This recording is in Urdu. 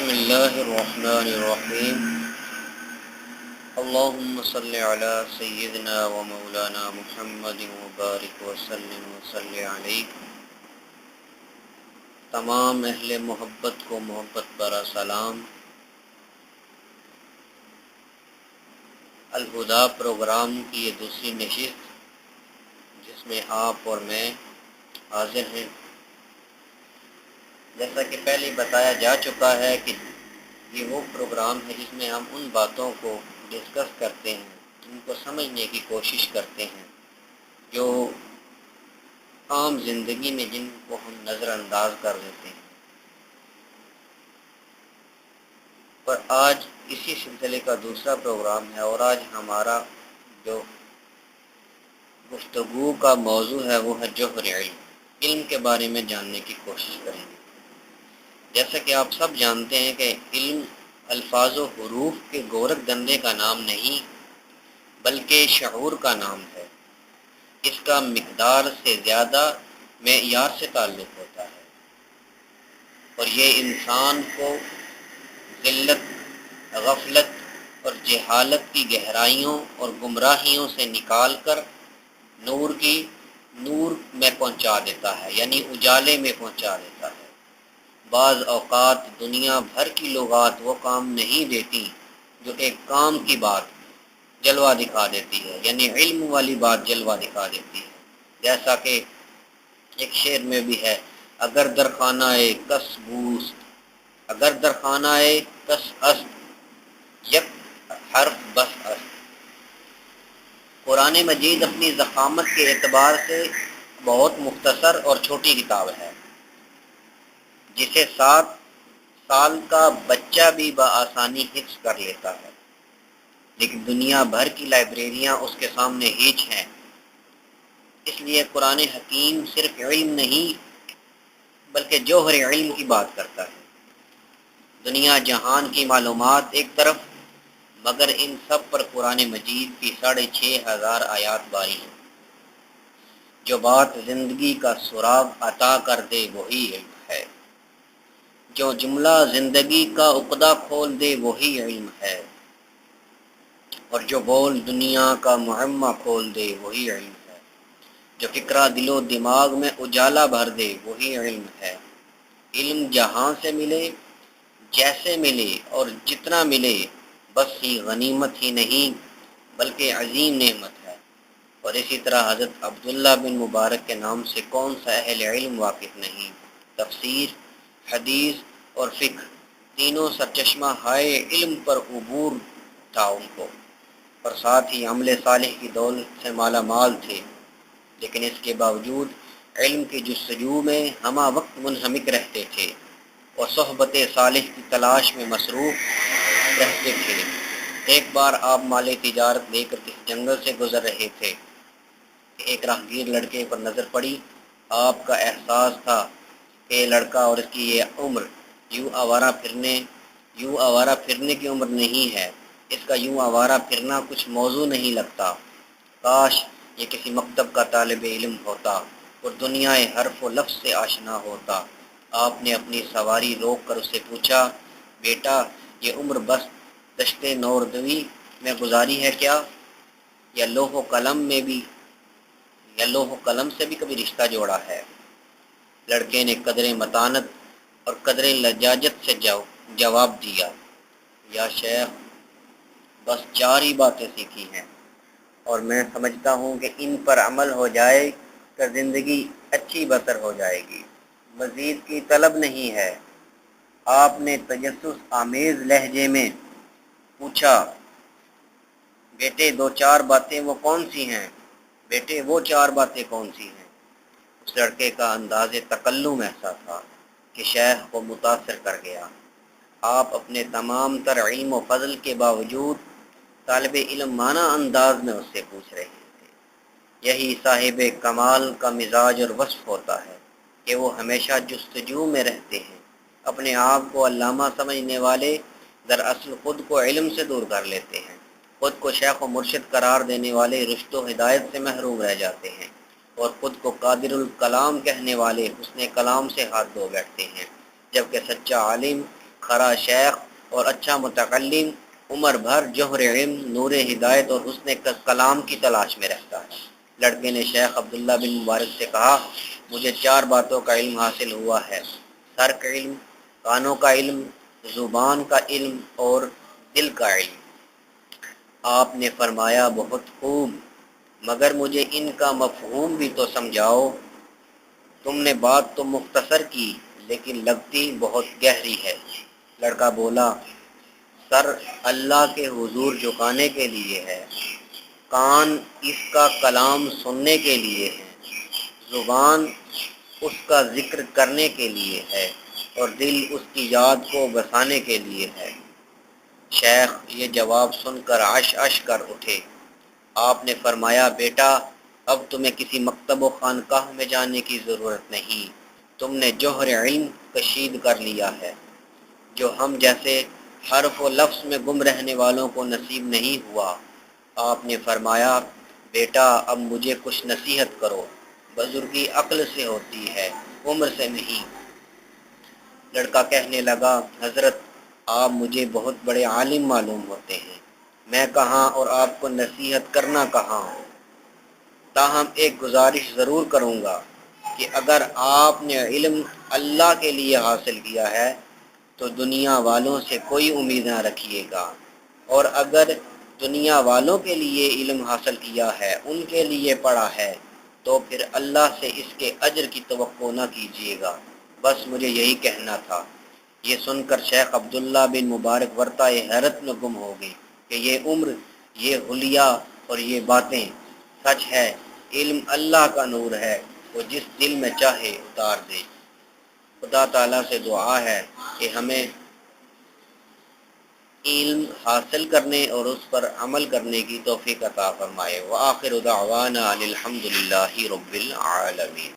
بسم اللہ الرحمن الرحیم اللہم صلی علی سیدنا و مولانا محمد مبارک وسلم وصلی علیہ۔ تمام اہل محبت کو محبت برا سلام۔ الہدیٰ پروگرام کی یہ دوسری نشست جس میں آپ اور میں حاضر ہیں۔ جیسا کہ پہلے بتایا جا چکا ہے کہ یہ وہ پروگرام ہے جس میں ہم ان باتوں کو ڈسکس کرتے ہیں، ان کو سمجھنے کی کوشش کرتے ہیں جو عام زندگی میں جن کو ہم نظر انداز کر دیتے ہیں۔ پر آج اسی سلسلے کا دوسرا پروگرام ہے اور آج ہمارا جو گفتگو کا موضوع ہے وہ ہے جوہر علم۔ علم کے بارے میں جاننے کی کوشش کریں گے۔ جیسا کہ آپ سب جانتے ہیں کہ علم الفاظ و حروف کے گورکھ گندے کا نام نہیں بلکہ شعور کا نام ہے۔ اس کا مقدار سے زیادہ معیار سے تعلق ہوتا ہے اور یہ انسان کو ذلت، غفلت اور جہالت کی گہرائیوں اور گمراہیوں سے نکال کر نور میں پہنچا دیتا ہے، یعنی اجالے میں پہنچا دیتا ہے۔ بعض اوقات دنیا بھر کی لغات وہ کام نہیں دیتی جو ایک کام کی بات جلوہ دکھا دیتی ہے، یعنی علم والی بات جلوہ دکھا دیتی ہے۔ جیسا کہ ایک شعر میں بھی ہے، اگر در خانہ کس بوست، اگر در خانہ کس است، یک حرف بس است۔ قرآن مجید اپنی ضخامت کے اعتبار سے بہت مختصر اور چھوٹی کتاب ہے جسے 7 سال کا بچہ بھی بآسانی حفظ کر لیتا ہے، لیکن دنیا بھر کی لائبریریاں اس کے سامنے ہیچ ہیں۔ اس لیے قرآن حکیم صرف علم نہیں بلکہ جوہر علم کی بات کرتا ہے۔ دنیا جہان کی معلومات ایک طرف، مگر ان سب پر قرآن مجید کی 6500 آیات باری ہیں۔ جو بات زندگی کا سراغ عطا کر دے وہی علم ہے، جو جملہ زندگی کا عقدہ کھول دے وہی علم ہے، اور جو بول دنیا کا معمہ کھول دے وہی علم ہے، جو فکرہ دل و دماغ میں اجالا بھر دے وہی علم ہے۔ علم جہاں سے ملے، جیسے ملے اور جتنا ملے، بس ہی غنیمت ہی نہیں بلکہ عظیم نعمت ہے۔ اور اسی طرح حضرت عبداللہ بن مبارک کے نام سے کون سا اہل علم واقف نہیں۔ تفسیر، حدیث اور فقہ تینوں سرچشمہ ہائے علم پر عبور تھا ان کو، اور ساتھ ہی عمل صالح کی دولت سے مالا مال تھے، لیکن اس کے باوجود علم کی جستجو میں ہمہ وقت منہمک رہتے تھے اور صحبت صالح کی تلاش میں مصروف رہتے تھے۔ ایک بار آپ مال تجارت لے کر کسی جنگل سے گزر رہے تھے کہ ایک راہگیر لڑکے پر نظر پڑی۔ آپ کا احساس تھا کہ یہ لڑکا اور اس کی یہ عمر یوں آوارہ پھرنے کی عمر نہیں ہے، اس کا یوں آوارہ پھرنا کچھ موضوع نہیں لگتا۔ کاش یہ کسی مکتب کا طالب علم ہوتا اور دنیا حرف و لفظ سے آشنا ہوتا۔ آپ نے اپنی سواری روک کر اس سے پوچھا، بیٹا یہ عمر بس دشت نوردوی میں گزاری ہے کیا، یا لوح و قلم سے بھی کبھی رشتہ جوڑا ہے؟ لڑکے نے قدر متانت اور قدر لجاجت سے جواب دیا، یا شیخ بس 4 ہی باتیں سیکھی ہیں اور میں سمجھتا ہوں کہ ان پر عمل ہو جائے تو زندگی اچھی بسر ہو جائے گی، مزید کی طلب نہیں ہے۔ آپ نے تجسس آمیز لہجے میں پوچھا، بیٹے 2-4 باتیں وہ کون سی ہیں؟ بیٹے وہ 4 باتیں کون سی ہیں؟ اس لڑکے کا انداز تکلم ایسا تھا کہ شیخ کو متاثر کر گیا۔ آپ اپنے تمام تر علم و فضل کے باوجود طالب علم مانا انداز میں اس سے پوچھ رہے تھے۔ یہی صاحب کمال کا مزاج اور وصف ہوتا ہے کہ وہ ہمیشہ جستجو میں رہتے ہیں۔ اپنے آپ کو علامہ سمجھنے والے دراصل خود کو علم سے دور کر لیتے ہیں، خود کو شیخ و مرشد قرار دینے والے رشد و ہدایت سے محروم رہ جاتے ہیں، اور خود کو قادر الکلام کہنے والے حسن کلام سے ہاتھ دھو بیٹھتے ہیں، جبکہ سچا عالم کھرا شیخ اور اچھا متکلم عمر بھر جوہر علم، نور ہدایت اور حسن کلام کی تلاش میں رہتا ہے۔ لڑکے نے شیخ عبداللہ بن مبارک سے کہا، مجھے 4 باتوں کا علم حاصل ہوا ہے: سر کا علم، کانوں کا علم، زبان کا علم اور دل کا علم۔ آپ نے فرمایا، بہت خوب، مگر مجھے ان کا مفہوم بھی تو سمجھاؤ۔ تم نے بات تو مختصر کی لیکن لگتی بہت گہری ہے۔ لڑکا بولا، سر اللہ کے حضور جھکانے کے لیے ہے، کان اس کا کلام سننے کے لیے ہے، زبان اس کا ذکر کرنے کے لیے ہے اور دل اس کی یاد کو بسانے کے لیے ہے۔ شیخ یہ جواب سن کر عش عش کر اٹھے۔ آپ نے فرمایا، بیٹا اب تمہیں کسی مکتب و خانقاہ میں جانے کی ضرورت نہیں، تم نے جوہر علم کشید کر لیا ہے، جو ہم جیسے حرف و لفظ میں گم رہنے والوں کو نصیب نہیں ہوا۔ آپ نے فرمایا، بیٹا اب مجھے کچھ نصیحت کرو، بزرگی عقل سے ہوتی ہے، عمر سے نہیں۔ لڑکا کہنے لگا، حضرت آپ مجھے بہت بڑے عالم معلوم ہوتے ہیں، میں کہاں اور آپ کو نصیحت کرنا کہاں۔ تاہم ایک گزارش ضرور کروں گا کہ اگر آپ نے علم اللہ کے لیے حاصل کیا ہے تو دنیا والوں سے کوئی امید نہ رکھیے گا، اور اگر دنیا والوں کے لیے علم حاصل کیا ہے، ان کے لیے پڑھا ہے، تو پھر اللہ سے اس کے اجر کی توقع نہ کیجیے گا۔ بس مجھے یہی کہنا تھا۔ یہ سن کر شیخ عبداللہ بن مبارک ورطۂ حیرت میں گم ہو گئے کہ یہ عمر، یہ حلیہ اور یہ باتیں سچ ہے۔ علم اللہ کا نور ہے، وہ جس دل میں چاہے اتار دے۔ خدا تعالیٰ سے دعا ہے کہ ہمیں علم حاصل کرنے اور اس پر عمل کرنے کی توفیق عطا فرمائے۔ وآخر دعوانا ان الحمد للہ رب العالمین۔